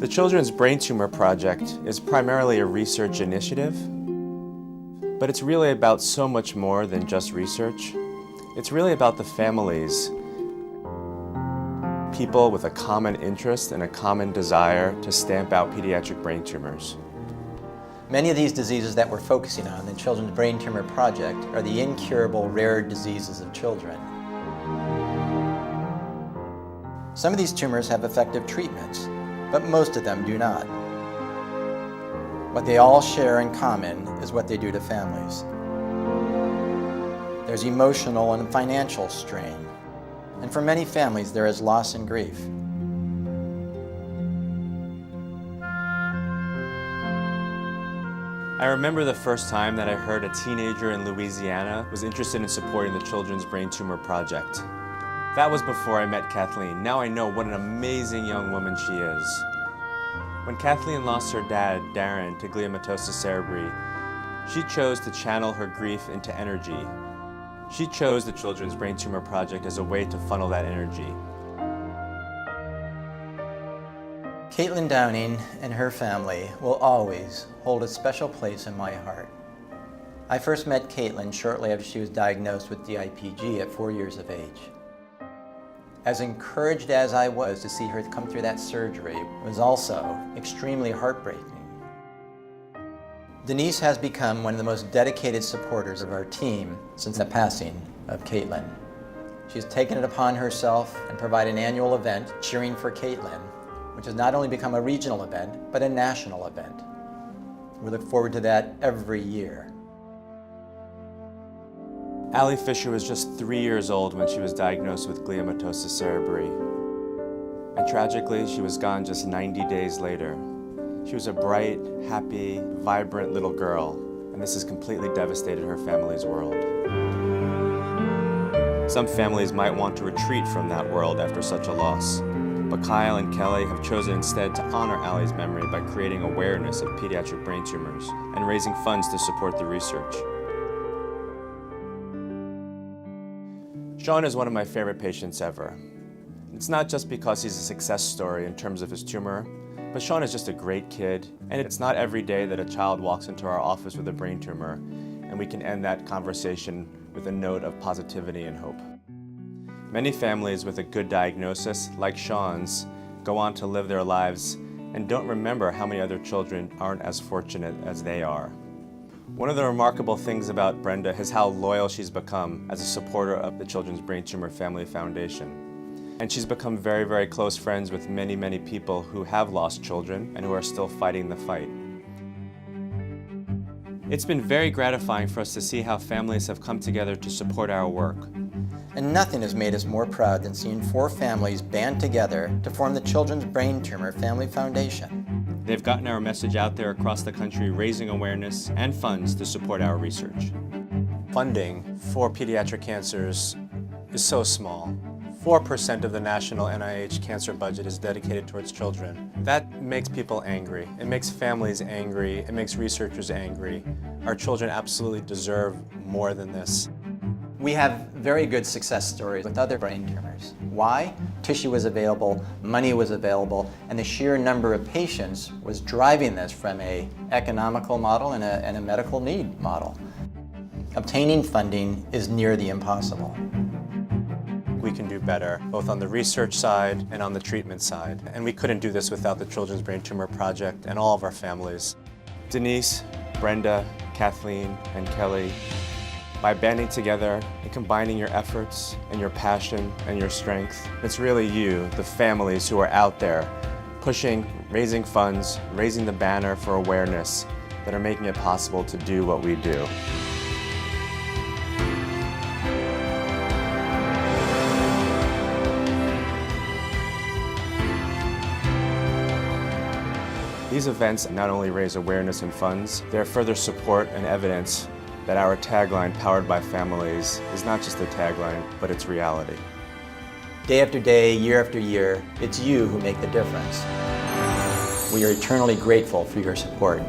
The Children's Brain Tumor Project is primarily a research initiative, but it's really about so much more than just research. It's really about the families, people with a common interest and a common desire to stamp out pediatric brain tumors. Many of these diseases that we're focusing on in the Children's Brain Tumor Project are the incurable rare diseases of children. Some of these tumors have effective treatments, but most of them do not. What they all share in common is what they do to families. There's emotional and financial strain, and for many families there is loss and grief. I remember the first time that I heard a teenager in Louisiana was interested in supporting the Children's Brain Tumor Project. That was before I met Kathleen. Now I know what an amazing young woman she is. When Kathleen lost her dad, Darren, to gliomatosis cerebri, she chose to channel her grief into energy. She chose the Children's Brain Tumor Project as a way to funnel that energy. Caitlin Downing and her family will always hold a special place in my heart. I first met Caitlin shortly after she was diagnosed with DIPG at 4 years of age. As encouraged as I was to see her come through that surgery, it was also extremely heartbreaking. Denise has become one of the most dedicated supporters of our team since the passing of Caitlin. She's taken it upon herself and provide an annual event, Cheering for Caitlin, which has not only become a regional event, but a national event. We look forward to that every year. Allie Fisher was just 3 years old when she was diagnosed with gliomatosis cerebri. And tragically, she was gone just 90 days later. She was a bright, happy, vibrant little girl, and this has completely devastated her family's world. Some families might want to retreat from that world after such a loss, but Kyle and Kelly have chosen instead to honor Allie's memory by creating awareness of pediatric brain tumors and raising funds to support the research. Sean is one of my favorite patients ever. It's not just because he's a success story in terms of his tumor, but Sean is just a great kid, and it's not every day that a child walks into our office with a brain tumor, and we can end that conversation with a note of positivity and hope. Many families with a good diagnosis, like Sean's, go on to live their lives and don't remember how many other children aren't as fortunate as they are. One of the remarkable things about Brenda is how loyal she's become as a supporter of the Children's Brain Tumor Family Foundation. And she's become very, very close friends with many, many people who have lost children and who are still fighting the fight. It's been very gratifying for us to see how families have come together to support our work. And nothing has made us more proud than seeing 4 families band together to form the Children's Brain Tumor Family Foundation. They've gotten our message out there across the country, raising awareness and funds to support our research. Funding for pediatric cancers is so small. 4% of the national NIH cancer budget is dedicated towards children. That makes people angry. It makes families angry. It makes researchers angry. Our children absolutely deserve more than this. We have very good success stories with other brain tumors. Why? Tissue was available, money was available, and the sheer number of patients was driving this from an economical model and a medical need model. Obtaining funding is near the impossible. We can do better, both on the research side and on the treatment side. And we couldn't do this without the Children's Brain Tumor Project and all of our families. Denise, Brenda, Kathleen, and Kelly, by banding together and combining your efforts and your passion and your strength, it's really you, the families who are out there pushing, raising funds, raising the banner for awareness that are making it possible to do what we do. These events not only raise awareness and funds, they're further support and evidence that our tagline, Powered by Families, is not just a tagline, but it's reality. Day after day, year after year, it's you who make the difference. We are eternally grateful for your support.